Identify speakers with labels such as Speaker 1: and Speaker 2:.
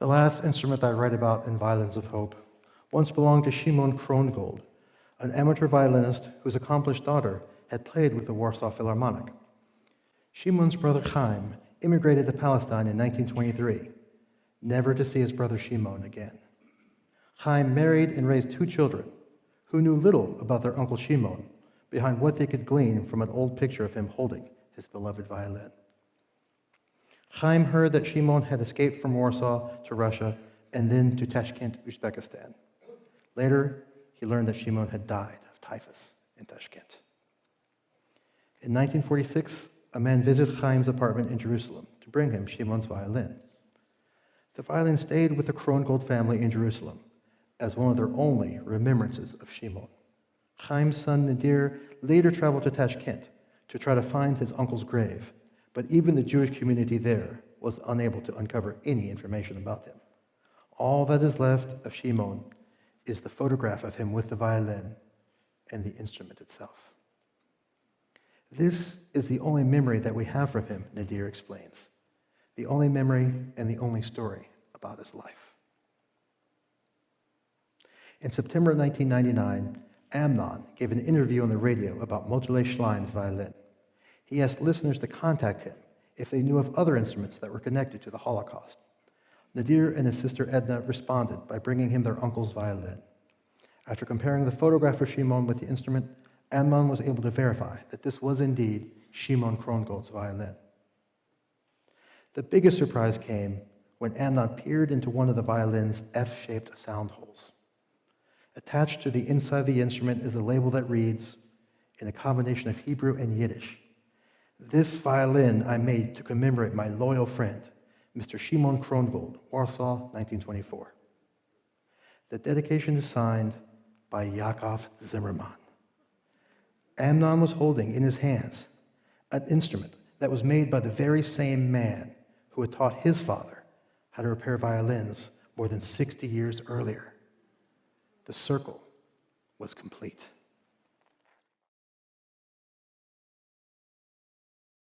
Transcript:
Speaker 1: The last instrument I write about in Violins of Hope once belonged to Shimon Krongold, an amateur violinist whose accomplished daughter had played with the Warsaw Philharmonic. Shimon's brother Chaim immigrated to Palestine in 1923, never to see his brother Shimon again. Chaim married and raised 2 children who knew little about their uncle Shimon behind what they could glean from an old picture of him holding his beloved violin. Chaim heard that Shimon had escaped from Warsaw to Russia and then to Tashkent, Uzbekistan. Later, he learned that Shimon had died of typhus in Tashkent. In 1946, a man visited Chaim's apartment in Jerusalem to bring him Shimon's violin. The violin stayed with the Krongold family in Jerusalem as one of their only remembrances of Shimon. Chaim's son Nadir later traveled to Tashkent to try to find his uncle's grave, but even the Jewish community there was unable to uncover any information about him. All that is left of Shimon is the photograph of him with the violin and the instrument itself. This is the only memory that we have from him, Nadir explains. The only memory and the only story about his life. In September 1999, Amnon gave an interview on the radio about Motulé Schlein's violin. He asked listeners to contact him if they knew of other instruments that were connected to the Holocaust. Nadir and his sister Edna responded by bringing him their uncle's violin. After comparing the photograph of Shimon with the instrument, Amnon was able to verify that this was indeed Shimon Krongold's violin. The biggest surprise came when Amnon peered into one of the violin's F-shaped sound holes. Attached to the inside of the instrument is a label that reads, in a combination of Hebrew and Yiddish, "This violin I made to commemorate my loyal friend, Mr. Shimon Krongold, Warsaw, 1924. The dedication is signed by Yaakov Zimmerman." Amnon was holding in his hands an instrument that was made by the very same man who had taught his father how to repair violins more than 60 years earlier. The circle was complete.